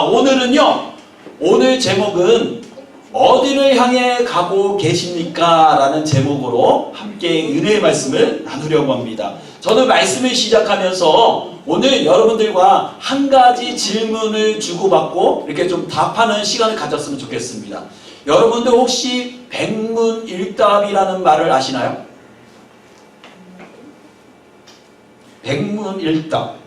오늘은요, 오늘 제목은 어디를 향해 가고 계십니까? 라는 제목으로 함께 은혜의 말씀을 나누려고 합니다. 저는 말씀을 시작하면서 오늘 여러분들과 한 가지 질문을 주고받고 이렇게 좀 답하는 시간을 가졌으면 좋겠습니다. 여러분들 혹시 백문일답이라는 말을 아시나요? 백문일답.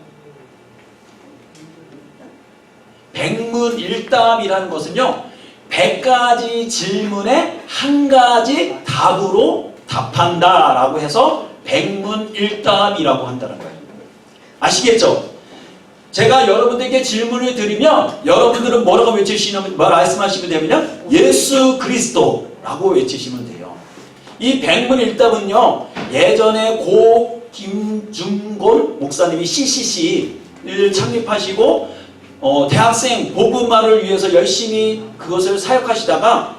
백문일답이라는 것은요, 100가지 질문에 한 가지 답으로 답한다 라고 해서 백문일답이라고 한다는 거예요. 아시겠죠? 제가 여러분들에게 질문을 드리면 여러분들은 뭐라고 외치시면, 뭘 말씀하시면 되면요, 예수 그리스도라고 외치시면 돼요. 이 백문일답은요, 예전에 고 김중곤 목사님이 CCC를 창립하시고 대학생 복음화를 위해서 열심히 그것을 사역하시다가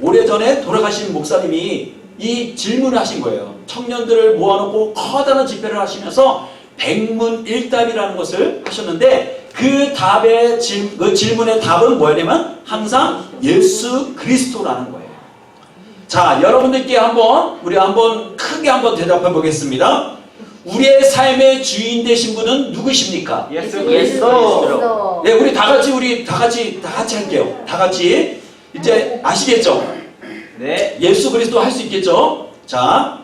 오래전에 돌아가신 목사님이 이 질문을 하신 거예요. 청년들을 모아놓고 커다란 집회를 하시면서 백문일답이라는 것을 하셨는데 그 답의 그 질문의 답은 뭐냐면 항상 예수 그리스도라는 거예요. 자, 여러분들께 우리 한번 크게 한번 대답해 보겠습니다. 우리의 삶의 주인 되신 분은 누구십니까? 예수 그리스도. 네, 우리 다 같이 할게요. 다 같이 이제 아시겠죠? 네. 예수 그리스도 할 수 있겠죠? 자,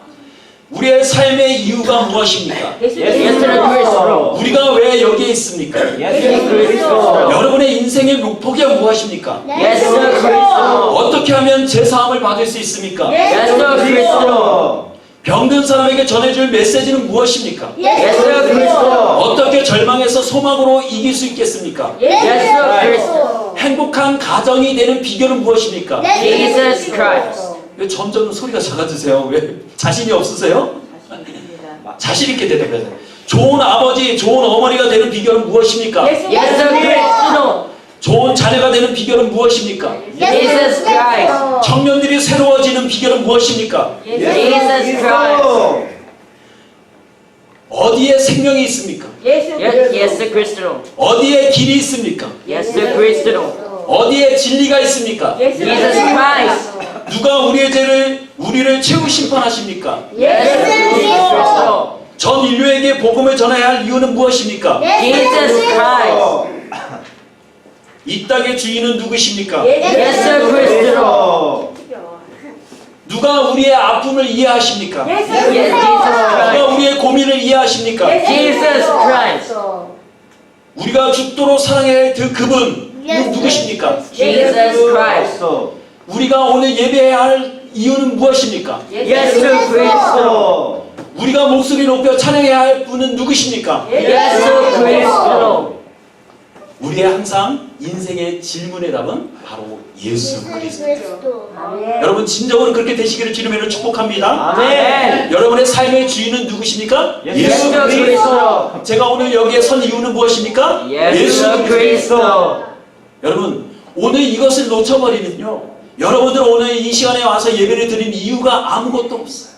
우리의 삶의 이유가 무엇입니까? 예수 그리스도. 우리가 왜 여기에 있습니까? 예수 그리스도. 여러분의 인생의 목표가 무엇입니까? 예수 그리스도. 어떻게 하면 제사함을 받을 수 있습니까? 예수 그리스도. 병든 사람에게 전해줄 메시지는 무엇입니까? 예수 그리스도. 어떻게 절망에서 소망으로 이길 수 있겠습니까? 예수 그리스도. 행복한 가정이 되는 비결은 무엇입니까? Jesus Christ. 왜 점점 소리가 작아지세요? 왜 자신이 없으세요? 자신 있게 대답해야 돼요. 좋은 아버지, 좋은 어머니가 되는 비결은 무엇입니까? 예수 그리스도. 좋은 자녀가 되는 비결은 무엇입니까? Jesus Christ. 청년들이 새로워지는 비결은 무엇입니까? Jesus Christ. 어디에 생명이 있습니까? 예수 그리스도. 어디에 길이 있습니까? 예수 그리스도. 어디에 진리가 있습니까? Jesus Christ. 누가 우리를 최후 심판하십니까? 예수 그리스도. 전 인류에게 복음을 전해야 할 이유는 무엇입니까? Jesus Christ. 이 땅의 주인은 누구십니까? 예수 그리스도. 누가 우리의 아픔을 이해하십니까? Jesus 누가 Christ. 우리의 고민을 이해하십니까? Jesus Christ. 우리가 죽도록 사랑해야 할 그분은 누구십니까? Jesus Christ. 우리가 오늘 예배해야 할 이유는 무엇입니까? 예수 그리스도. 우리가 목소리 높여 찬양해야 할 분은 누구십니까? 예수 그리스도. 우리의 항상 인생의 질문의 답은 바로 예수 그리스도. 여러분 진정으로 그렇게 되시기를 주님으로 축복합니다. 아멘. 여러분의 삶의 주인은 누구십니까? 예수 그리스도. 제가 오늘 여기에 선 이유는 무엇입니까? 예수 그리스도. 여러분 오늘 이것을 놓쳐버리면요, 여러분들 오늘 이 시간에 와서 예배를 드린 이유가 아무것도 없어요.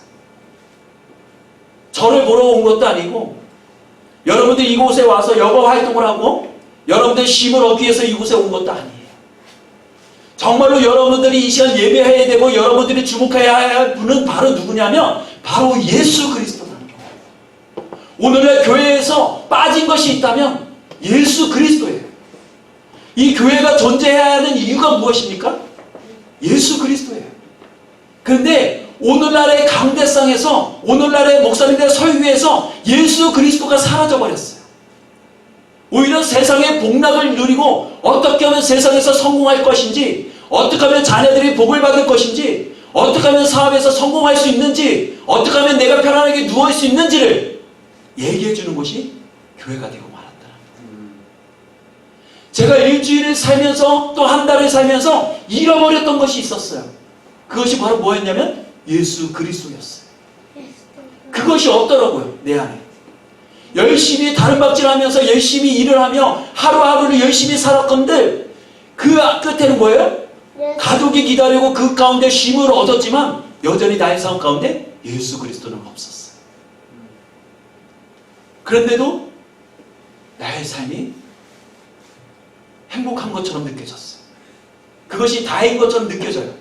저를 보러 온 것도 아니고, 여러분들 이곳에 와서 여가 활동을 하고 여러분들 쉼을 얻기 위해서 이곳에 온 것도 아니에요. 정말로 여러분들이 이 시간 예배해야 되고 여러분들이 주목해야 할 분은 바로 누구냐면 바로 예수 그리스도라는 거예요. 오늘날 교회에서 빠진 것이 있다면 예수 그리스도예요. 이 교회가 존재해야 하는 이유가 무엇입니까? 예수 그리스도예요. 그런데 오늘날의 강대상에서, 오늘날의 목사님들의 설교에서 예수 그리스도가 사라져버렸어요. 오히려 세상의 복락을 누리고 어떻게 하면 세상에서 성공할 것인지, 어떻게 하면 자녀들이 복을 받을 것인지, 어떻게 하면 사업에서 성공할 수 있는지, 어떻게 하면 내가 편안하게 누워있을 수 있는지를 얘기해 주는 곳이 교회가 되고 말았다. 제가 일주일을 살면서 또 한 달을 살면서 잃어버렸던 것이 있었어요. 그것이 바로 뭐였냐면 예수 그리스도였어요. 그것이 없더라고요, 내 안에. 열심히 다른박질하면서 열심히 일을 하며 하루하루를 열심히 살았건데 그 끝에는 뭐예요? 가족이 기다리고 그 가운데 쉼을 얻었지만 여전히 나의 삶 가운데 예수 그리스도는 없었어요. 그런데도 나의 삶이 행복한 것처럼 느껴졌어. 그것이 다인 것처럼 느껴져요.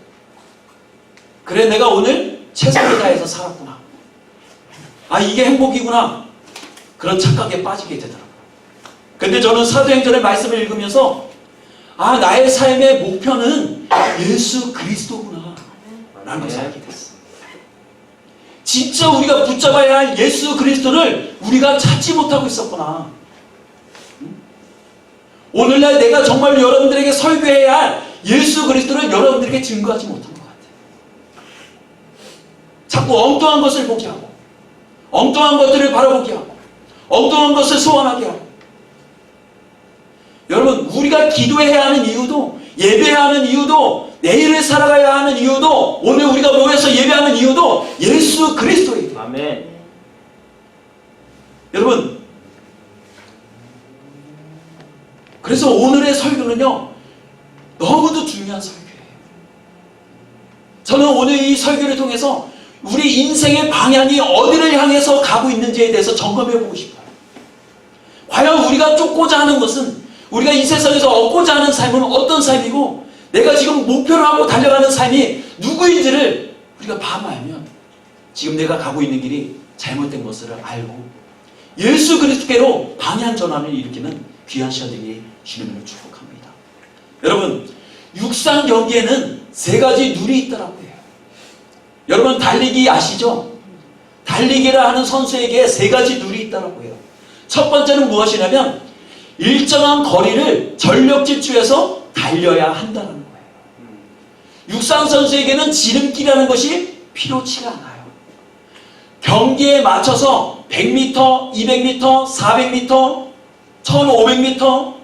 그래, 내가 오늘 최선을 다해서 살았구나. 아, 이게 행복이구나. 그런 착각에 빠지게 되더라고요. 근데 저는 사도행전의 말씀을 읽으면서 아, 나의 삶의 목표는 예수 그리스도구나 라는 것을 알게 됐어. 진짜 우리가 붙잡아야 할 예수 그리스도를 우리가 찾지 못하고 있었구나. 오늘날 내가 정말 여러분들에게 설교해야 할 예수 그리스도를 여러분들에게 증거하지 못한 것 같아요. 자꾸 엉뚱한 것을 보게 하고 엉뚱한 것들을 바라보게 하고 엉뚱한 것을 소원하게 하고. 여러분, 우리가 기도해야 하는 이유도, 예배해야 하는 이유도, 내일을 살아가야 하는 이유도, 오늘 우리가 모여서 예배하는 이유도 예수 그리스도예요. 아멘. 여러분, 그래서 오늘의 설교는요, 너무도 중요한 설교예요. 저는 오늘 이 설교를 통해서 우리 인생의 방향이 어디를 향해서 가고 있는지에 대해서 점검해 보고 싶어요. 과연 우리가 쫓고자 하는 것은, 우리가 이 세상에서 얻고자 하는 삶은 어떤 삶이고, 내가 지금 목표를 하고 달려가는 삶이 누구인지를 우리가 파악하면 지금 내가 가고 있는 길이 잘못된 것을 알고 예수 그리스도께로 방향 전환을 일으키는 귀한 시간 되기 주님을 축복합니다. 여러분, 육상 경기에는 세 가지 룰이 있더라고요. 여러분, 달리기 아시죠? 달리기를 하는 선수에게 세 가지 룰이 있더라고요. 첫 번째는 무엇이냐면 일정한 거리를 전력 질주해서 달려야 한다는 거예요. 육상 선수에게는 지름길이라는 것이 필요치가 않아요. 경기에 맞춰서 100m, 200m, 400m, 1500m,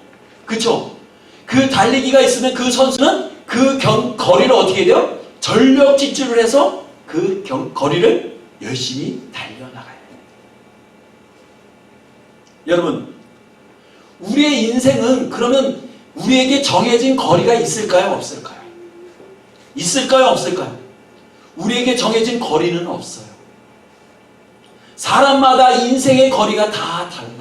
그쵸? 그 달리기가 있으면 그 선수는 그 거리를 어떻게 해야 돼요? 전력 질주를 해서 그 거리를 열심히 달려나가야 돼요. 여러분, 우리의 인생은 그러면 우리에게 정해진 거리가 있을까요? 없을까요? 있을까요? 없을까요? 우리에게 정해진 거리는 없어요. 사람마다 인생의 거리가 다 달라요.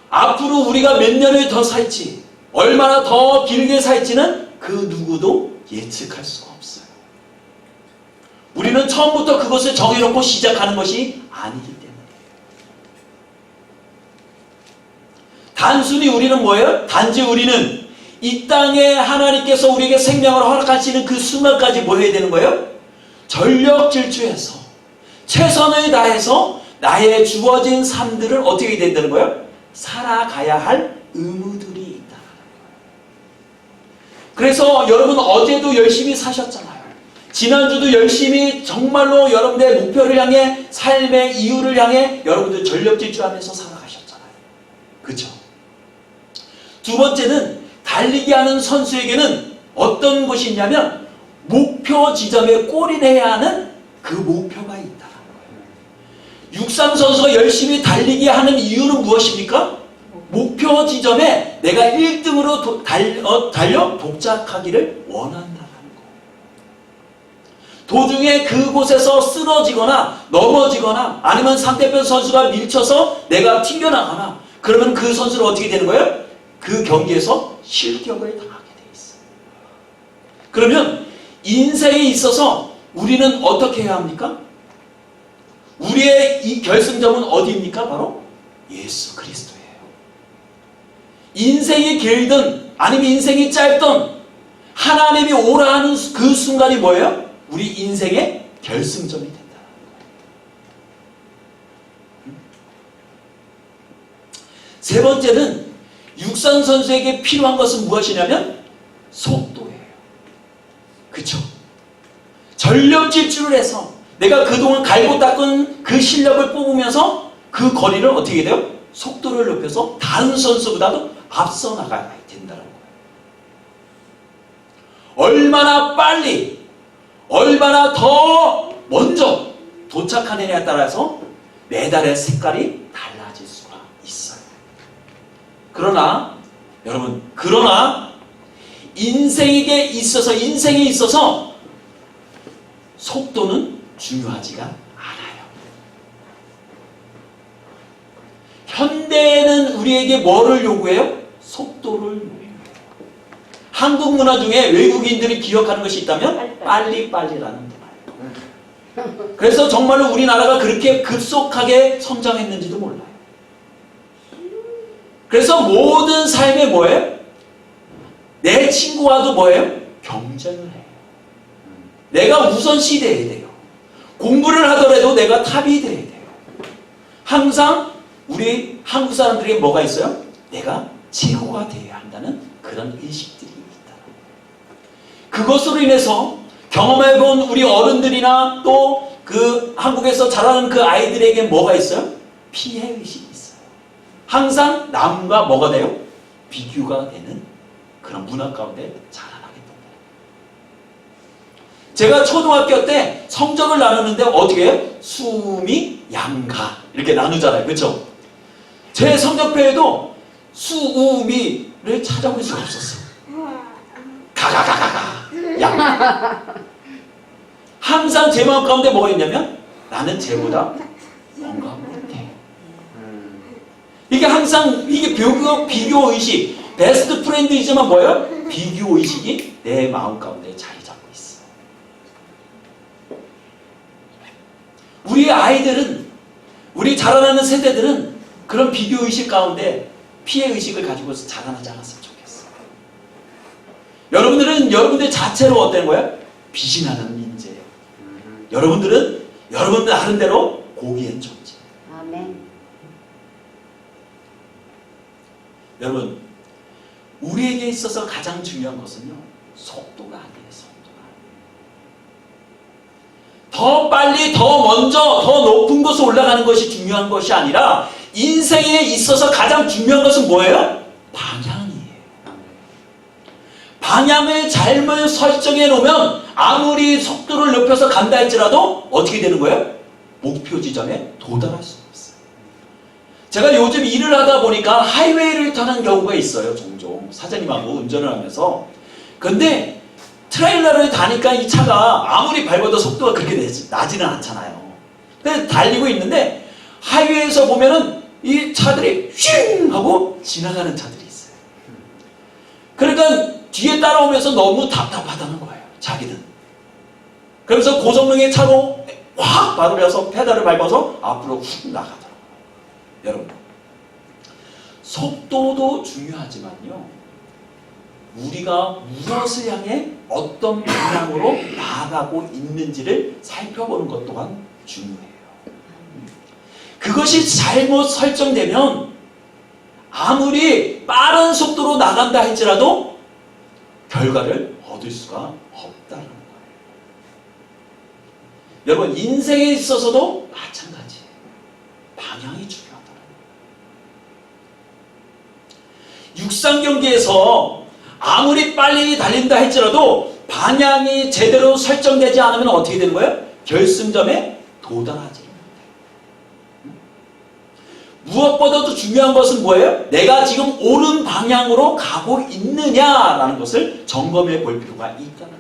앞으로 우리가 몇 년을 더 살지, 얼마나 더 길게 살지는 그 누구도 예측할 수가 없어요. 우리는 처음부터 그것을 정해놓고 시작하는 것이 아니기 때문에. 단순히 우리는 뭐예요? 단지 우리는 이 땅에 하나님께서 우리에게 생명을 허락하시는 그 순간까지 뭐 해야 되는 거예요? 전력 질주해서 최선을 다해서 나의 주어진 삶들을 어떻게 해야 된다는 거예요? 살아가야 할 의무들이 있다는 거예요. 그래서 여러분 어제도 열심히 사셨잖아요. 지난주도 열심히 정말로 여러분들의 목표를 향해, 삶의 이유를 향해 여러분들 전력 질주하면서 살아가셨잖아요. 그렇죠? 두 번째는 달리기 하는 선수에게는 어떤 것이 있냐면 목표 지점에 골인해야 하는 그 목표가 있다는 거예요. 육상 선수가 열심히 달리기 하는 이유는 무엇입니까? 목표 지점에 내가 1등으로 달려 도착하기를 원한다는 거예요. 도중에 그곳에서 쓰러지거나 넘어지거나 아니면 상대편 선수가 밀쳐서 내가 튕겨나가나, 그러면 그 선수는 어떻게 되는 거예요? 그 경기에서 실격을 당하게 돼 있어요. 그러면 인생에 있어서 우리는 어떻게 해야 합니까? 우리의 이 결승점은 어디입니까? 바로 예수 그리스도예요. 인생이 길든 아니면 인생이 짧든 하나님이 오라 하는 그 순간이 뭐예요? 우리 인생의 결승점이 된다. 세 번째는 육상 선수에게 필요한 것은 무엇이냐면 속도예요. 그쵸? 전력 질주를 해서 내가 그동안 갈고 닦은 그 실력을 뽑으면서 그 거리를 어떻게 돼요? 속도를 높여서 다른 선수보다도 앞서 나가야 된다는 거예요. 얼마나 빨리, 얼마나 더 먼저 도착하느냐에 따라서 메달의 색깔이 달라질 수가 있어요. 그러나 여러분, 인생에 있어서 속도는 중요하지가 않아요. 현대는 우리에게 뭐를 요구해요? 속도를 요구해요. 한국 문화 중에 외국인들이 기억하는 것이 있다면 빨리빨리라는 문화예요. 그래서 정말로 우리나라가 그렇게 급속하게 성장했는지도 몰라요. 그래서 모든 삶에 뭐예요? 내 친구와도 뭐예요? 경쟁을 해요. 내가 우선시 돼야 돼요. 공부를 하더라도 내가 탑이 돼야 돼요. 항상 우리 한국 사람들에게 뭐가 있어요? 내가 최고가 되어야 한다는 그런 의식들이 있다. 그것으로 인해서 경험해본 우리 어른들이나 또 그 한국에서 자라는 그 아이들에게 뭐가 있어요? 피해의식이 있어요. 항상 남과 뭐가 돼요? 비교가 되는 그런 문화 가운데 자라나게 됩니다. 제가 초등학교 때 성적을 나누는데 어떻게 해요? 수미, 양가 이렇게 나누잖아요. 그렇죠? 제 성적표에도 수미를 찾아볼 수가 없었어요. 가가가가가 양. 항상 제 마음 가운데 뭐가 있냐면 나는 쟤보다 뭔가 못해. 이게 항상 이게 비교 의식, 베스트 프렌드이지만 뭐예요? 비교 의식이 내 마음 가운데 자리 잡고 있어. 우리 아이들은, 우리 자라나는 세대들은 그런 비교 의식 가운데 피해 의식을 가지고서 자라나지 않았으면 좋겠어. 여러분들은 여러분들 자체로 어떤 거예요? 빛이 나는 인재예요. 여러분들은 여러분들 나름대로 고귀한 존재. 아멘. 여러분, 우리에게 있어서 가장 중요한 것은요, 속도가 아니에요. 속도가. 더 빨리, 더 먼저, 더 높은 곳에 올라가는 것이 중요한 것이 아니라 인생에 있어서 가장 중요한 것은 뭐예요? 방향이에요. 방향을 잘못 설정해 놓으면 아무리 속도를 높여서 간다 할지라도 어떻게 되는 거예요? 목표 지점에 도달할 수가 없어요. 제가 요즘 일을 하다 보니까 하이웨이를 타는 경우가 있어요. 종종 사장님하고 운전을 하면서. 근데 트레일러를 타니까 이 차가 아무리 밟아도 속도가 그렇게 나지는 않잖아요. 근데 달리고 있는데 하이웨이에서 보면은 이 차들이 슝 하고 지나가는 차들이 있어요. 그러니까 뒤에 따라오면서 너무 답답하다는 거예요. 자기는. 그러면서 고성능의 차로 확 받으면서 페달을 밟아서 앞으로 훅 나가더라고요. 여러분, 속도도 중요하지만요, 우리가 무엇을 향해 어떤 방향으로 나아가고 있는지를 살펴보는 것 또한 중요해요. 그것이 잘못 설정되면 아무리 빠른 속도로 나간다 할지라도 결과를 얻을 수가 없다는 거예요. 여러분, 인생에 있어서도 마찬가지예요. 방향이 중요하다는 거예요. 육상 경기에서 아무리 빨리 달린다 할지라도 방향이 제대로 설정되지 않으면 어떻게 되는 거예요? 결승점에 도달하지 못해요. 무엇보다도 중요한 것은 뭐예요? 내가 지금 옳은 방향으로 가고 있느냐라는 것을 점검해 볼 필요가 있다는 거예요.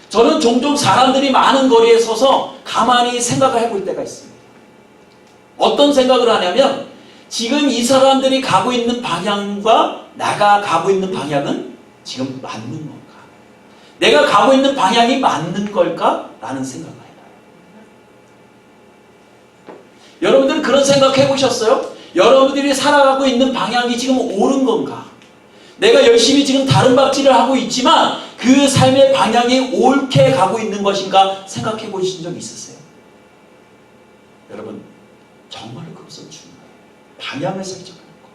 저는 종종 사람들이 많은 거리에 서서 가만히 생각을 해볼 때가 있습니다. 어떤 생각을 하냐면 지금 이 사람들이 가고 있는 방향과 내가 가고 있는 방향은 지금 맞는 건가? 내가 가고 있는 방향이 맞는 걸까? 라는 생각을 해요. 여러분들은 그런 생각 해보셨어요? 여러분들이 살아가고 있는 방향이 지금 옳은 건가? 내가 열심히 지금 다른 박질을 하고 있지만 그 삶의 방향이 옳게 가고 있는 것인가 생각해 보신 적 있으세요? 여러분, 정말로 그것은 중요해요. 방향을 설정하는 거.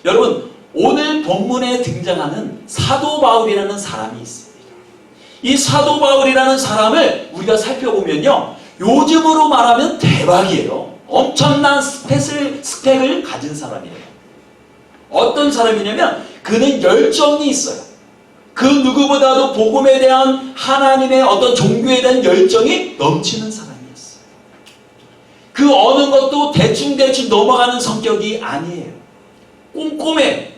여러분, 오늘 본문에 등장하는 사도 바울이라는 사람이 있습니다. 이 사도 바울이라는 사람을 우리가 살펴보면요, 요즘으로 말하면 대박이에요. 엄청난 스펙을 가진 사람이에요. 어떤 사람이냐면 그는 열정이 있어요. 그 누구보다도 복음에 대한 하나님의 어떤 종교에 대한 열정이 넘치는 사람이었어요. 그 어느 것도 대충대충 넘어가는 성격이 아니에요. 꼼꼼해.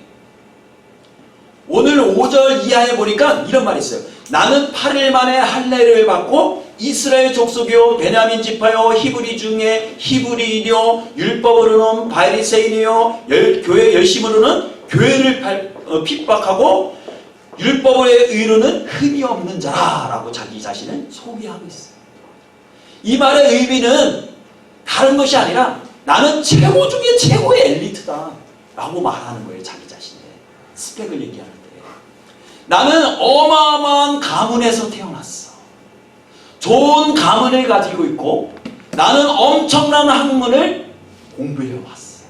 오늘 5절 이하에 보니까 이런 말이 있어요. 나는 8일 만에 할례를 받고 이스라엘 족속이요 베냐민 지파요 히브리 중에 히브리인이요 율법으로는 바리새인이요 교회 열심으로는 교회를 핍박하고 율법의 의로는 흠이 없는 자라고 자기 자신을 소개하고 있어요. 이 말의 의미는 다른 것이 아니라 나는 최고 중에 최고의 엘리트다 라고 말하는 거예요. 자기 자신의 스펙을 얘기하는데 나는 어마어마한 가문에서 태어났어. 좋은 가문을 가지고 있고 나는 엄청난 학문을 공부해왔어.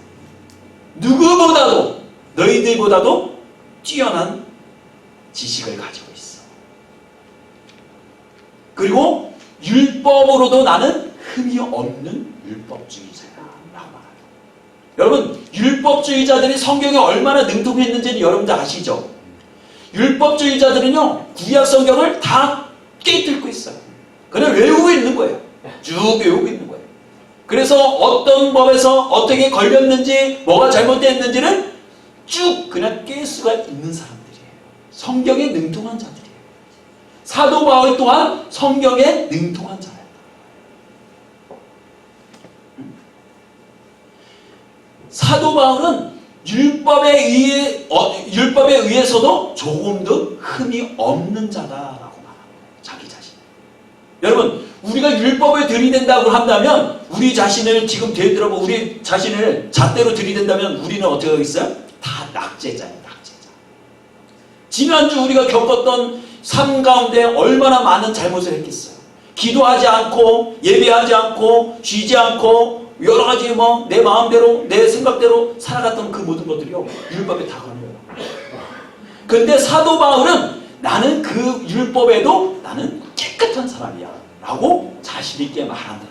누구보다도 너희들보다도 뛰어난 지식을 가지고 있어. 그리고 율법으로도 나는 흠이 없는 율법주의자라고 말해요. 여러분 율법주의자들이 성경에 얼마나 능통했는지는 여러분들 아시죠? 율법주의자들은요 구약 성경을 다 깨뜨리고 있어요. 그냥 외우고 있는 거예요. 쭉 외우고 있는 거예요. 그래서 어떤 법에서 어떻게 걸렸는지 뭐가 잘못됐는지는 쭉 그냥 깰 수가 있는 사람들이에요. 성경에 능통한 자들이에요. 사도 바울 또한 성경에 능통한 자예요. 사도 바울은 율법에 의해서도 조금도 흠이 없는 자다라고 말합니다. 자기 자신. 여러분 우리가 율법을 들이댄다고 한다면 우리 자신을 지금 되돌아보고 우리 자신을 잣대로 들이댄다면 우리는 어떻게 하겠어요? 다 낙제자예요. 낙제자. 지난주 우리가 겪었던 삶 가운데 얼마나 많은 잘못을 했겠어요. 기도하지 않고 예배하지 않고 쉬지 않고 여러 가지 내 마음대로 내 생각대로 살아갔던 그 모든 것들이요 율법에 다 걸려요. 그런데 사도 바울은 나는 그 율법에도 나는 깨끗한 사람이야 라고 자신 있게 말한다.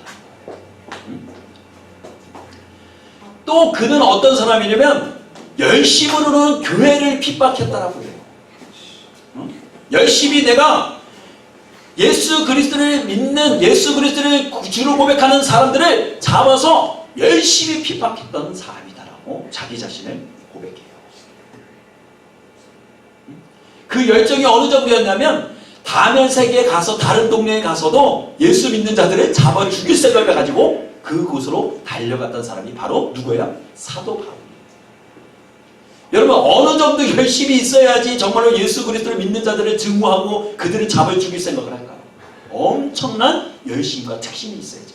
또 그는 어떤 사람이냐면 열심으로는 교회를 핍박했다라고 해요. 열심히 내가 예수 그리스도를 믿는 예수 그리스도를 주로 고백하는 사람들을 잡아서 열심히 핍박했던 사람이다라고 자기 자신을 고백해요. 그 열정이 어느 정도였냐면 다메섹에 가서 다른 동네에 가서도 예수 믿는 자들을 잡아 죽일 생각을 가지고 그곳으로 달려갔던 사람이 바로 누구예요? 사도 바울이에요. 여러분 어느 정도 열심히 있어야지 정말로 예수 그리스도를 믿는 자들을 증오하고 그들을 잡아 죽일 생각을 할까요? 엄청난 열심과 특심이 있어야지.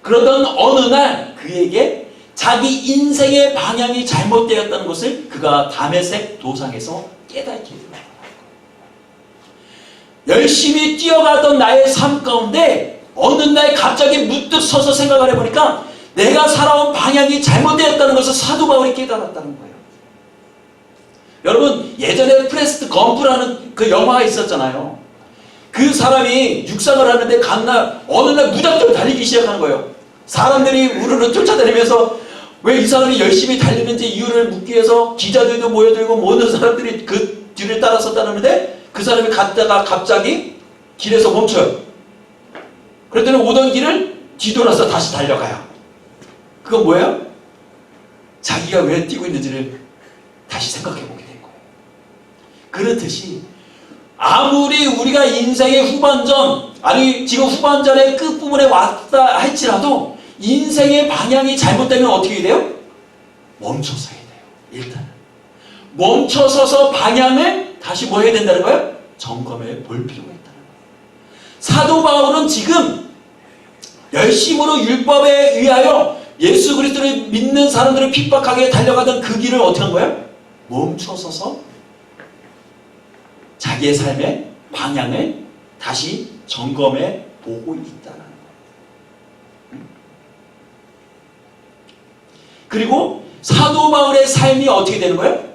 그러던 어느 날 그에게 자기 인생의 방향이 잘못되었다는 것을 그가 다메섹 도상에서 깨닫게 됩니다. 열심히 뛰어가던 나의 삶 가운데 어느 날 갑자기 문득 서서 생각을 해보니까 내가 살아온 방향이 잘못되었다는 것을 사도 바울이 깨달았다는 거예요. 여러분 예전에 프레스트 검프라는 그 영화가 있었잖아요. 그 사람이 육상을 하는데 어느 날 무작정 달리기 시작하는 거예요. 사람들이 우르르 쫓아다니면서 왜 이 사람이 열심히 달리는지 이유를 묻기 위해서 기자들도 모여들고 모든 사람들이 그 뒤를 따라서 따르는데 그 사람이 갔다가 갑자기 길에서 멈춰요. 그랬더니 오던 길을 뒤돌아서 다시 달려가요. 그건 뭐예요? 자기가 왜 뛰고 있는지를 다시 생각해보게 된 거예요. 그렇듯이 아무리 우리가 인생의 후반전 아니 지금 후반전의 끝부분에 왔다 할지라도 인생의 방향이 잘못되면 어떻게 돼요? 멈춰서야 돼요. 일단 멈춰서서 방향을 다시 뭐 해야 된다는 거예요? 점검해 볼 필요가 있다는 거예요. 사도 바울은 지금 열심으로 율법에 의하여 예수 그리스도를 믿는 사람들을 핍박하게 달려가던 그 길을 어떻게 한 거예요? 멈춰서서 자기의 삶의 방향을 다시 점검해 보고 있다는 거예요. 그리고 사도 바울의 삶이 어떻게 되는 거예요?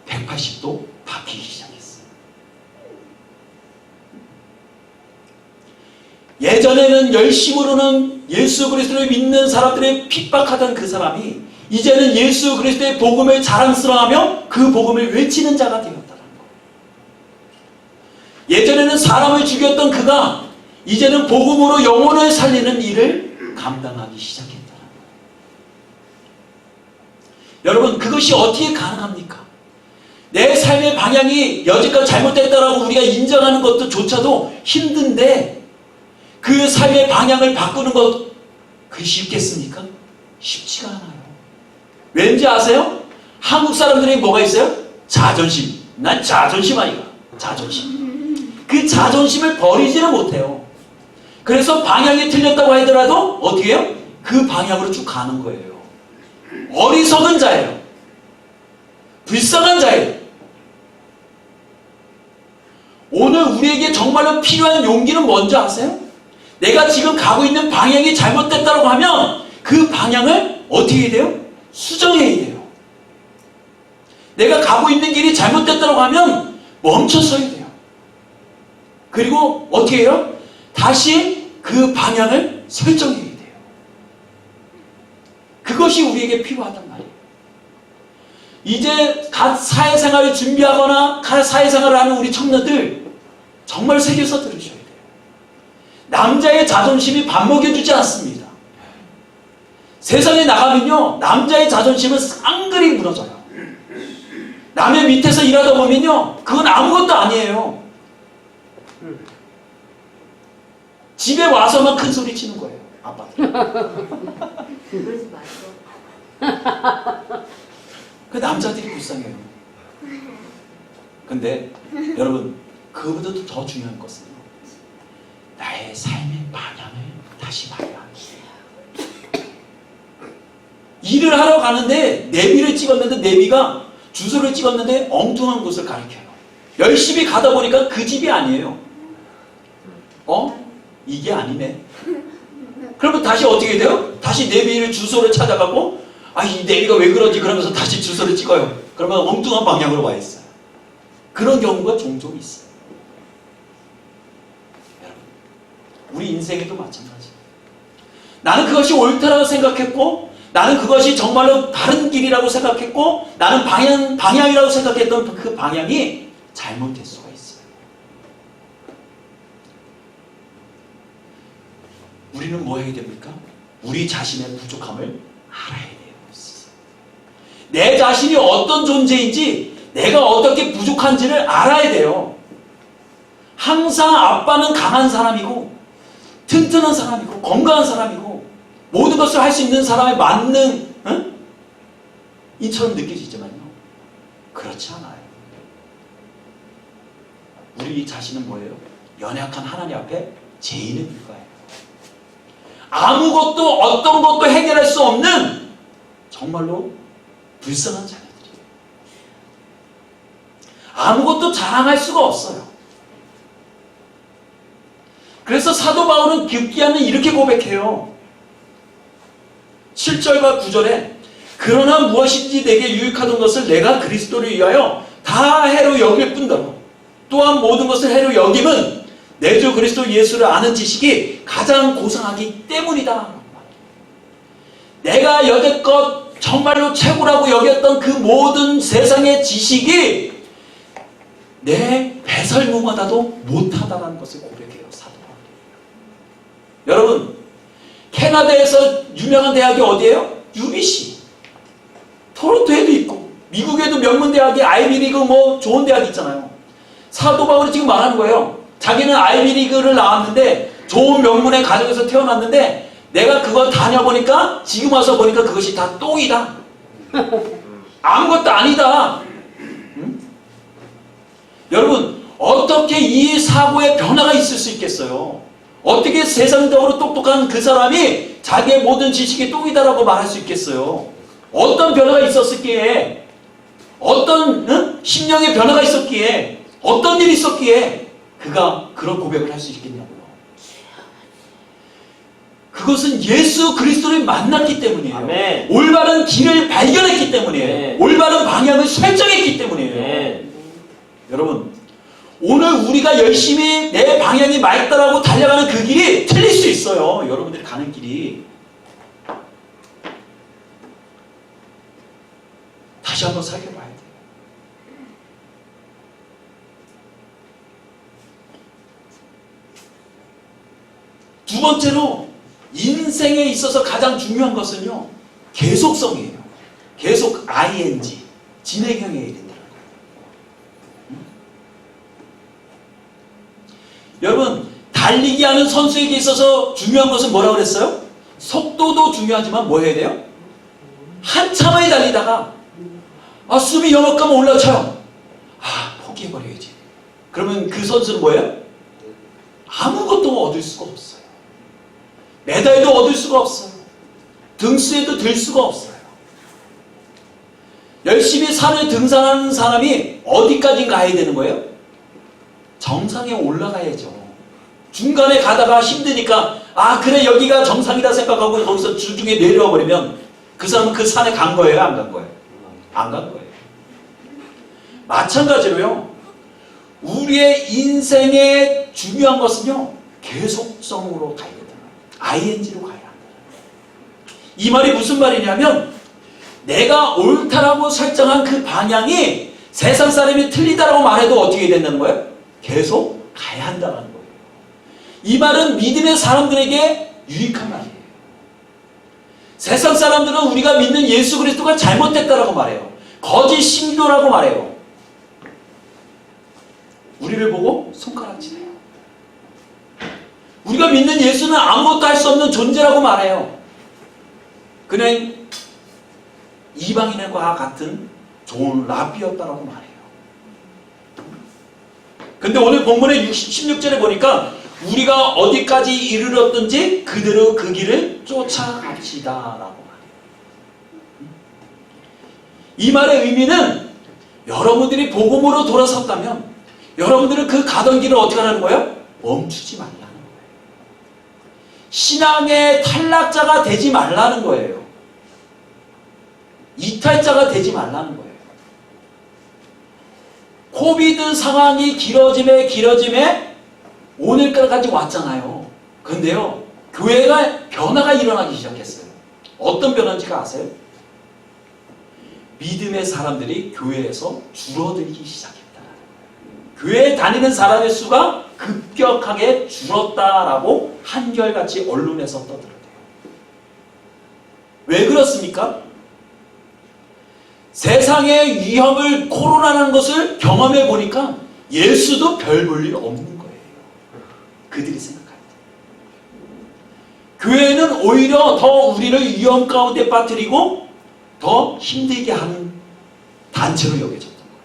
180도 바뀌기 시작했어요. 예전에는 열심으로는 예수 그리스도를 믿는 사람들을 핍박하던 그 사람이 이제는 예수 그리스도의 복음을 자랑스러워하며 그 복음을 외치는 자가 되었다는 거예요. 예전에는 사람을 죽였던 그가 이제는 복음으로 영혼을 살리는 일을 감당하기 시작했다는 거예요. 여러분 그것이 어떻게 가능합니까? 내 삶의 방향이 여지껏 잘못됐다라고 우리가 인정하는 것도 조차도 힘든데 그 삶의 방향을 바꾸는 것 그게 쉽겠습니까? 쉽지가 않아요. 왠지 아세요? 한국 사람들이 뭐가 있어요? 자존심. 난 자존심 아니야. 자존심. 그 자존심을 버리지는 못해요. 그래서 방향이 틀렸다고 하더라도 어떻게 해요? 그 방향으로 쭉 가는 거예요. 어리석은 자예요. 불쌍한 자예요. 오늘 우리에게 정말로 필요한 용기는 뭔지 아세요? 내가 지금 가고 있는 방향이 잘못됐다고 하면 그 방향을 어떻게 해야 돼요? 수정해야 돼요. 내가 가고 있는 길이 잘못됐다고 하면 멈춰서야 돼요. 그리고 어떻게 해요? 다시 그 방향을 설정해야 돼요. 그것이 우리에게 필요하단 말이에요. 이제 갓 사회생활을 준비하거나 갓 사회생활을 하는 우리 청년들 정말 새겨서 들으셔야 돼요. 남자의 자존심이 밥 먹여주지 않습니다. 세상에 나가면요 남자의 자존심은 쌍그리 무너져요. 남의 밑에서 일하다 보면요 그건 아무것도 아니에요. 집에 와서만 큰 소리 치는 거예요. 아빠들. 그러지 마세요. 그 남자들이 불쌍해요. 근데 여러분 그보다도 더 중요한 것은요 나의 삶의 방향을 다시 봐야 합니다. 일을 하러 가는데 내비를 찍었는데 내비가 주소를 찍었는데 엉뚱한 곳을 가리켜요. 열심히 가다 보니까 그 집이 아니에요. 이게 아니네. 그러면 다시 어떻게 돼요? 다시 내비를 주소를 찾아가고 이 내비가 왜 그러지? 그러면서 다시 주소를 찍어요. 그러면 엉뚱한 방향으로 와 있어요. 그런 경우가 종종 있어요. 여러분, 우리 인생에도 마찬가지예요. 나는 그것이 옳다라고 생각했고 나는 그것이 정말로 다른 길이라고 생각했고 나는 방향이라고 생각했던 그 방향이 잘못될 수가 있어요. 우리는 뭐 해야 됩니까? 우리 자신의 부족함을 알아야 돼요. 내 자신이 어떤 존재인지 내가 어떻게 부족한지를 알아야 돼요. 항상 아빠는 강한 사람이고 튼튼한 사람이고 건강한 사람이고 모든 것을 할 수 있는 사람의 만능 이처럼 느껴지지만요 그렇지 않아요. 우리 자신은 뭐예요? 연약한 하나님 앞에 죄인의 불과해요. 아무것도 어떤 것도 해결할 수 없는 정말로 불쌍한 자녀들이에요. 아무것도 자랑할 수가 없어요. 그래서 사도 바울은 급기야는 이렇게 고백해요. 7절과 9절에 그러나 무엇인지 내게 유익하던 것을 내가 그리스도를 위하여 다 해로 여길 뿐더러 또한 모든 것을 해로 여김은 내 주 그리스도 예수를 아는 지식이 가장 고상하기 때문이다. 내가 여태껏 정말로 최고라고 여겼던 그 모든 세상의 지식이 내 배설무마다도 못하다는 것을 고백해요. 사도 바울이. 여러분 캐나다에서 유명한 대학이 어디예요? UBC. 토론토에도 있고 미국에도 명문대학이 아이비리그 뭐 좋은 대학 있잖아요. 사도 바울이 지금 말하는 거예요. 자기는 아이비리그를 나왔는데 좋은 명문의 가정에서 태어났는데 내가 그걸 다녀보니까 지금 와서 보니까 그것이 다 똥이다. 아무것도 아니다. 응? 여러분 어떻게 이 사고에 변화가 있을 수 있겠어요? 어떻게 세상적으로 똑똑한 그 사람이 자기의 모든 지식이 똥이다라고 말할 수 있겠어요? 어떤 변화가 있었기에 어떤 심령의 변화가 있었기에 어떤 일이 있었기에 그가 그런 고백을 할 수 있겠냐고요. 그것은 예수 그리스도를 만났기 때문이에요. 아멘. 올바른 길을 발견했기 때문이에요. 네. 올바른 방향을 설정했기 때문이에요. 네. 여러분 오늘 우리가 열심히 내 방향이 맑다라고 달려가는 그 길이 틀릴 수 있어요. 여러분들이 가는 길이. 다시 한번 살펴봐야 돼요. 두 번째로 인생에 있어서 가장 중요한 것은요 계속성이에요. 계속 ing 진행형이 해야 된다. 달리기 하는 선수에게 있어서 중요한 것은 뭐라고 그랬어요? 속도도 중요하지만 뭐 해야 돼요? 한참을 달리다가 숨이 여먹가면 올라쳐요. 포기해버려야지. 그러면 그 선수는 뭐예요? 아무것도 얻을 수가 없어요. 메달도 얻을 수가 없어요. 등수에도 들 수가 없어요. 열심히 산을 등산하는 사람이 어디까지 가야 되는 거예요? 정상에 올라가야죠. 중간에 가다가 힘드니까 그래 여기가 정상이다 생각하고 거기서 주중에 내려와 버리면 그 사람은 그 산에 간 거예요? 안 간 거예요? 안 간 거예요. 마찬가지로요. 우리의 인생의 중요한 것은요. 계속성으로 가야 된다. ING로 가야 한다. 이 말이 무슨 말이냐면 내가 옳다라고 설정한 그 방향이 세상 사람이 틀리다라고 말해도 어떻게 된다는 거예요? 계속 가야 한다는 거예요. 이 말은 믿음의 사람들에게 유익한 말이에요. 세상 사람들은 우리가 믿는 예수 그리스도가 잘못됐다라고 말해요. 거짓 신도라고 말해요. 우리를 보고 손가락질해요. 우리가 믿는 예수는 아무것도 할 수 없는 존재라고 말해요. 그는 이방인과 같은 좋은 랍비였다라고 말해요. 근데 오늘 본문의 16절에 보니까 우리가 어디까지 이르렀든지 그대로 그 길을 쫓아갑시다라고 말해요. 이 말의 의미는 여러분들이 복음으로 돌아섰다면 여러분들은 그 가던 길을 어떻게 하라는 거예요? 멈추지 말라는 거예요. 신앙의 탈락자가 되지 말라는 거예요. 이탈자가 되지 말라는 거예요. 코비드 상황이 길어짐에 오늘까지 왔잖아요. 그런데요, 교회가 변화가 일어나기 시작했어요. 어떤 변화인지가 아세요? 믿음의 사람들이 교회에서 줄어들기 시작했다. 교회에 다니는 사람의 수가 급격하게 줄었다라고 한결같이 언론에서 떠들어대요. 왜 그렇습니까? 세상의 위험을 코로나라는 것을 경험해 보니까 예수도 별 볼 일 없는 거예요. 그들이 생각할 때. 교회는 오히려 더 우리를 위험 가운데 빠뜨리고 더 힘들게 하는 단체로 여겨졌던 거예요.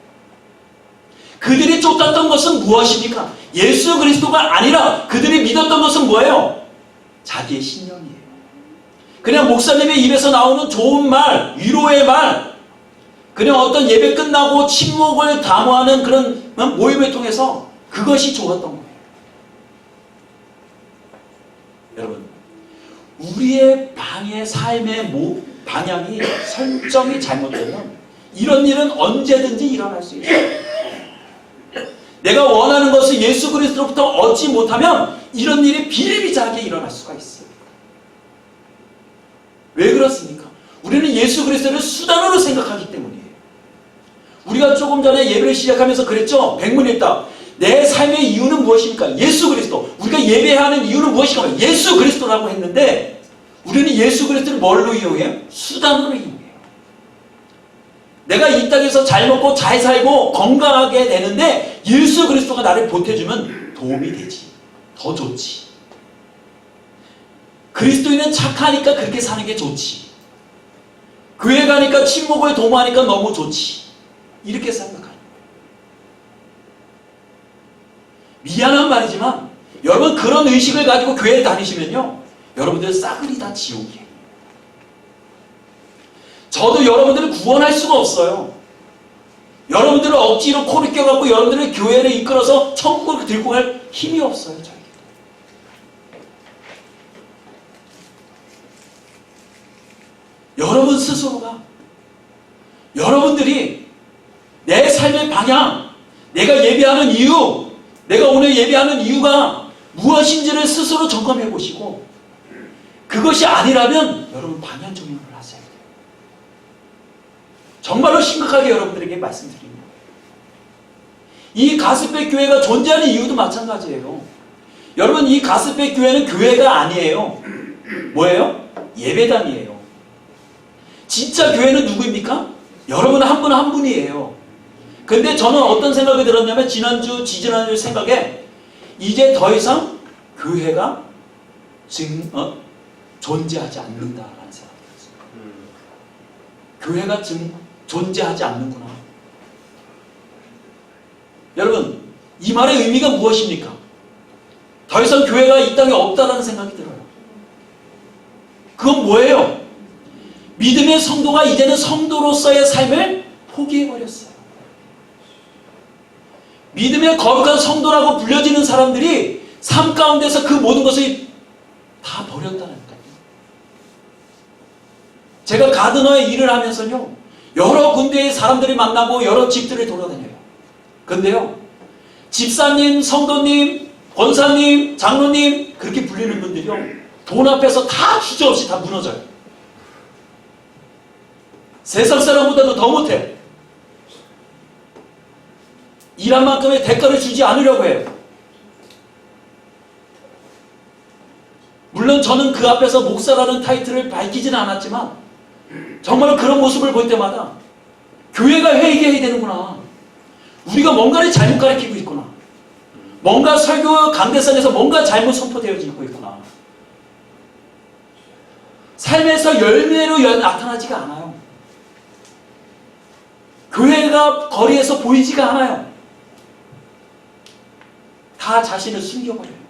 그들이 쫓았던 것은 무엇입니까? 예수 그리스도가 아니라 그들이 믿었던 것은 뭐예요? 자기의 신념이에요. 그냥 목사님의 입에서 나오는 좋은 말, 위로의 말, 그냥 어떤 예배 끝나고 침묵을 담화하는 그런 모임을 통해서 그것이 좋았던 거예요. 여러분, 우리의 삶의 방향이 설정이 잘못되면 이런 일은 언제든지 일어날 수 있어요. 내가 원하는 것을 예수 그리스도로부터 얻지 못하면 이런 일이 비일비재하게 일어날 수가 있어요. 왜 그렇습니까? 우리는 예수 그리스도를 수단으로 생각하기 때문이에요. 우리가 조금 전에 예배를 시작하면서 그랬죠? 백문일답. 내 삶의 이유는 무엇입니까? 예수 그리스도. 우리가 예배하는 이유는 무엇인가? 예수 그리스도라고 했는데 우리는 예수 그리스도를 뭘로 이용해요? 수단으로 이용해요. 내가 이 땅에서 잘 먹고 잘 살고 건강하게 되는데 예수 그리스도가 나를 보태주면 도움이 되지. 더 좋지. 그리스도인은 착하니까 그렇게 사는 게 좋지. 교회 가니까 침묵을 도모하니까 너무 좋지. 이렇게 생각하는 거예요. 미안한 말이지만 여러분 그런 의식을 가지고 교회에 다니시면요 여러분들 싸그리 다 지옥이에요. 저도 여러분들을 구원할 수가 없어요. 여러분들을 억지로 코를 껴갖고 여러분들을 교회를 이끌어서 천국을 들고 갈 힘이 없어요. 저에게. 여러분 스스로가 여러분들이 내 삶의 방향, 내가 예배하는 이유, 내가 오늘 예배하는 이유가 무엇인지를 스스로 점검해 보시고 그것이 아니라면 여러분 방향 정립을 하세요. 정말로 심각하게 여러분들에게 말씀드립니다. 이 가스백 교회가 존재하는 이유도 마찬가지예요. 여러분 이 가스백 교회는 교회가 아니에요. 뭐예요? 예배당이에요. 진짜 교회는 누구입니까? 여러분 한 분 한 분이에요. 근데 저는 어떤 생각이 들었냐면 지난주, 지지난주 생각에 이제 더 이상 교회가 존재하지 않는다라는 생각이 들었어요. 교회가 존재하지 않는구나. 여러분, 이 말의 의미가 무엇입니까? 더 이상 교회가 이 땅에 없다라는 생각이 들어요. 그건 뭐예요? 믿음의 성도가 이제는 성도로서의 삶을 포기해버렸어요. 믿음의 거룩한 성도라고 불려지는 사람들이 삶 가운데서 그 모든 것을 다 버렸다니까요. 제가 가드너의 일을 하면서요, 여러 군데의 사람들이 만나고 여러 집들을 돌아다녀요. 근데요, 집사님, 성도님, 권사님, 장로님 그렇게 불리는 분들이요, 돈 앞에서 다 주저없이 다 무너져요. 세상 사람보다도 더 못해. 일한 만큼의 대가를 주지 않으려고 해요. 물론 저는 그 앞에서 목사라는 타이틀을 밝히지는 않았지만 정말 그런 모습을 볼 때마다 교회가 회개해야 되는구나. 우리가 뭔가를 잘못 가르치고 있구나. 뭔가 설교 강대상에서 뭔가 잘못 선포되어지고 있구나. 삶에서 열매로 나타나지가 않아요. 교회가 거리에서 보이지가 않아요. 다 자신을 숨겨버려요.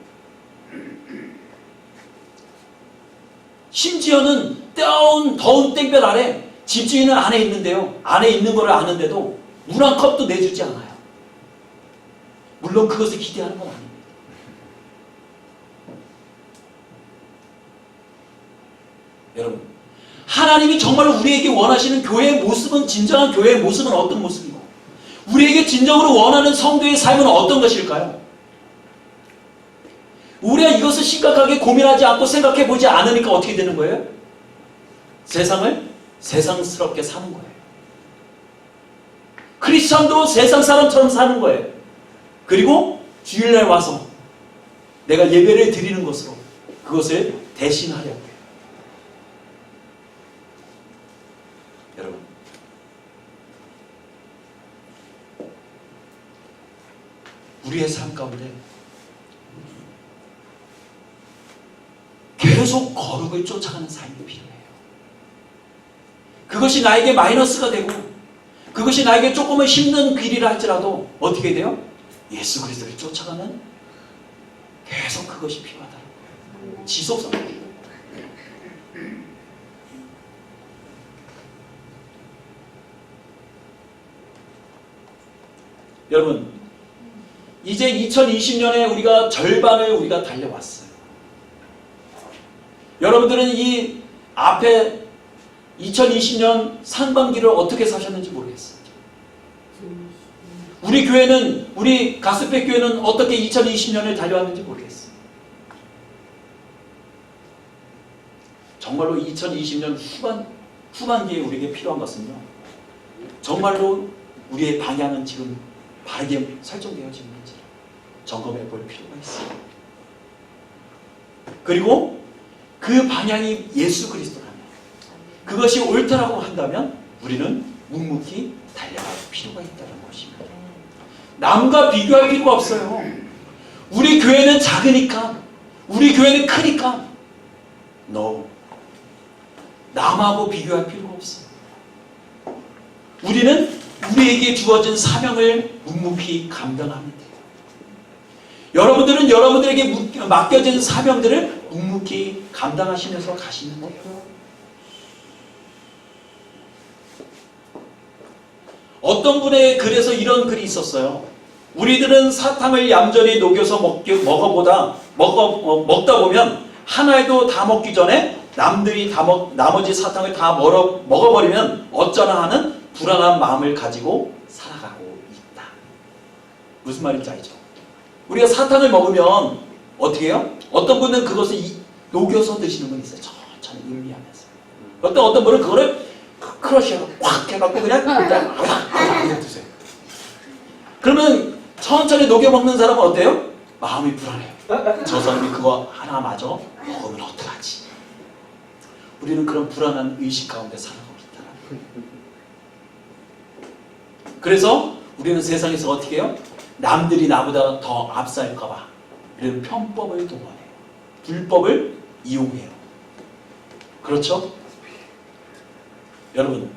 심지어는 뜨거운 더운 땡볕 아래 집주인은 안에 있는데요. 안에 있는 걸 아는데도 물 한 컵도 내주지 않아요. 물론 그것을 기대하는 건 아닙니다. 여러분, 하나님이 정말 우리에게 원하시는 교회의 모습은, 진정한 교회의 모습은 어떤 모습이고, 우리에게 진정으로 원하는 성도의 삶은 어떤 것일까요? 우리가 이것을 심각하게 고민하지 않고 생각해 보지 않으니까 어떻게 되는 거예요? 세상을 세상스럽게 사는 거예요. 크리스천도 세상 사람처럼 사는 거예요. 그리고 주일날 와서 내가 예배를 드리는 것으로 그것을 대신하려고 해요. 여러분, 우리의 삶 가운데 계속 거룩을 쫓아가는 삶이 필요해요. 그것이 나에게 마이너스가 되고 그것이 나에게 조금은 힘든 길이라 할지라도 어떻게 돼요? 예수 그리스도를 쫓아가는 계속 그것이 필요하다는 거예요. 지속성. 여러분, 이제 2020년에 우리가 절반을 우리가 달려왔어요. 여러분들은 이 앞에 2020년 상반기를 어떻게 사셨는지 모르겠어요. 우리 교회는, 우리 가스페 교회는 어떻게 2020년을 달려왔는지 모르겠어요. 정말로 2020년 후반기에 우리에게 필요한 것은요, 정말로 우리의 방향은 지금 바르게 설정되어지는지 점검해 볼 필요가 있어요. 그리고 그 방향이 예수 그리스도라면, 그것이 옳다라고 한다면 우리는 묵묵히 달려갈 필요가 있다는 것입니다. 남과 비교할 필요가 없어요. 우리 교회는 작으니까, 우리 교회는 크니까, no. 남하고 비교할 필요가 없어요. 우리는 우리에게 주어진 사명을 묵묵히 감당하면 돼요. 여러분들은 여러분들에게 맡겨진 사명들을 묵묵히 감당하시면서 가시는 거예요. 어떤 분의 글에서 이런 글이 있었어요. 우리들은 사탕을 얌전히 녹여서 먹다 보면 하나에도 다 먹기 전에 남들이 나머지 사탕을 다 먹어버리면 어쩌나 하는 불안한 마음을 가지고 살아가고 있다. 무슨 말인지 알죠? 우리가 사탕을 먹으면 어떻게 해요? 어떤 분은 그것을 녹여서 드시는 분이 있어요. 천천히 음미하면서. 어떤 분은 그거를 크러쉬하고 확 해갖고 그냥 드세요. 그러면 천천히 녹여 먹는 사람은 어때요? 마음이 불안해요. 저 사람이 그거 하나마저 먹으면 어떡하지? 우리는 그런 불안한 의식 가운데 살아가고 있다는 거예요. 그래서 우리는 세상에서 어떻게 해요? 남들이 나보다 더 앞살까봐 이런 편법을 동원해요. 불법을 이용해요. 그렇죠? 여러분,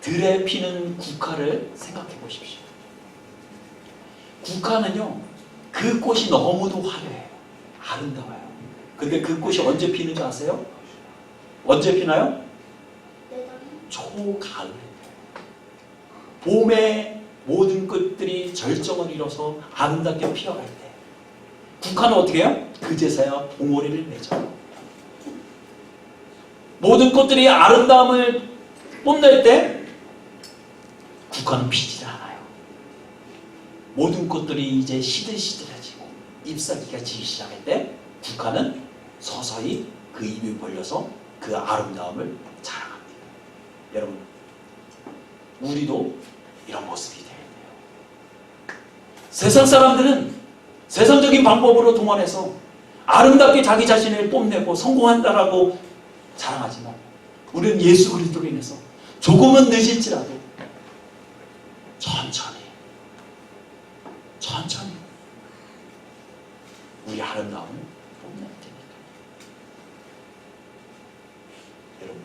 들에 피는 국화를 생각해 보십시오. 국화는요, 그 꽃이 너무도 화려해요. 아름다워요. 근데 그 꽃이 언제 피는지 아세요? 언제 피나요? 초가을에. 봄에 모든 꽃들이 절정을 이뤄서 아름답게 피어갈 때 국화는 어떻게 해요? 그제서야 봉오리를 맺어요. 모든 꽃들이 아름다움을 뽐낼 때 국화는 피질 않아요. 모든 꽃들이 이제 시들시들해지고 잎사귀가 지기 시작할 때 국화는 서서히 그 입을 벌려서 그 아름다움을 자랑합니다. 여러분, 우리도 이런 모습이 돼야 돼요. 세상 사람들은 세상적인 방법으로 동원해서 아름답게 자기 자신을 뽐내고 성공한다라고 자랑하지만 우리는 예수 그리스도로 인해서 조금은 늦을지라도 천천히 우리 아름다움을 뽐내야 됩니다. 여러분,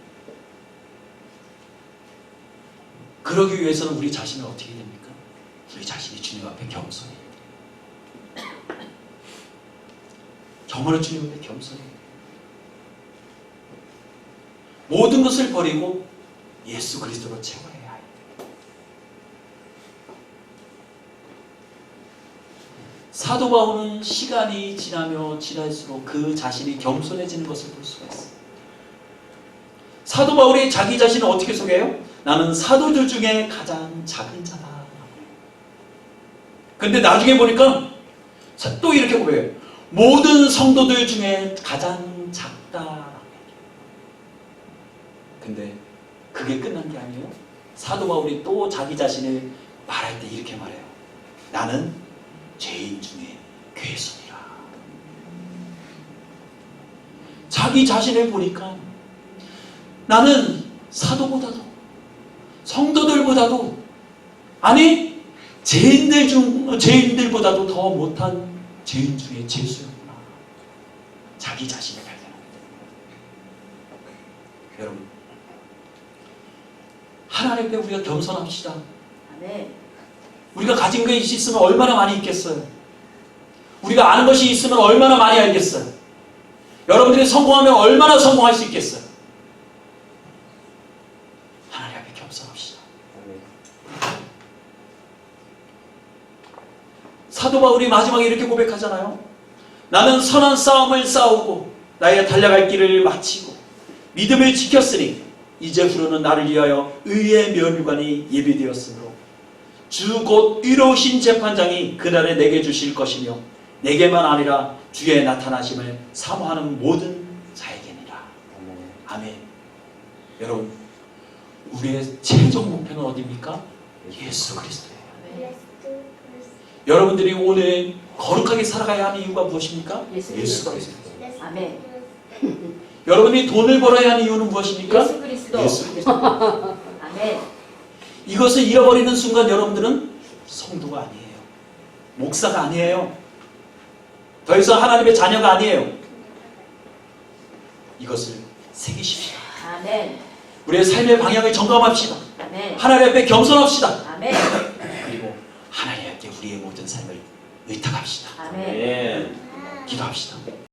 그러기 위해서는 우리 자신을 어떻게 해야 됩니까? 우리 자신이 주님 앞에 겸손해야 돼요. 정말로 주님 앞에 겸손해야 돼요. 모든 것을 버리고 예수 그리스도로 채워야 해요. 사도 바울은 시간이 지나며 지날수록 그 자신이 겸손해지는 것을 볼 수가 있어요. 사도 바울이 자기 자신을 어떻게 소개해요? 나는 사도들 중에 가장 작은 자다. 근데 나중에 보니까 또 이렇게 고백해요. 모든 성도들 중에 가장 작다. 근데 그게 끝난 게 아니에요. 사도 바울이 또 자기 자신을 말할 때 이렇게 말해요. 나는 죄인 중에 괴수니라. 자기 자신을 보니까 나는 사도보다도 성도들보다도 아니 죄인들보다도 더 못한 죄인 중에 죄수였구나. 자기 자신을 발견합니다. 여러분, 하나님 앞에 우리가 겸손합시다. 아멘. 우리가 가진 것이 있으면 얼마나 많이 있겠어요. 우리가 아는 것이 있으면 얼마나 많이 알겠어요. 여러분들이 성공하면 얼마나 성공할 수 있겠어요. 하나님 앞에 겸손합시다. 사도 바울이 마지막에 이렇게 고백하잖아요. 나는 선한 싸움을 싸우고 나의 달려갈 길을 마치고 믿음을 지켰으니 이제부로는 나를 위하여 의의 면류관이 예비되었으므로 주 곧 의로우신 재판장이 그날에 내게 주실 것이며 내게만 아니라 주의 나타나심을 사모하는 모든 자에게니라. 아멘. 여러분, 우리의 최종 목표는 어디입니까? 예수 그리스도예요. 아멘. 여러분들이 오늘 거룩하게 살아가야 하는 이유가 무엇입니까? 예수 예수 그리스도. 그리스도. 아멘. 여러분이 돈을 벌어야 하는 이유는 무엇입니까? 예수 그리스도. 예수 그리스도. 아멘. 이것을 잃어버리는 순간 여러분들은 성도가 아니에요. 목사가 아니에요. 더 이상 하나님의 자녀가 아니에요. 이것을 새기십시오. 아멘. 우리의 삶의 방향을 점검합시다. 아멘. 하나님 앞에 겸손합시다. 아멘. 그리고 하나님 앞에 우리의 모든 삶을 의탁합시다. 아멘. 기도합시다.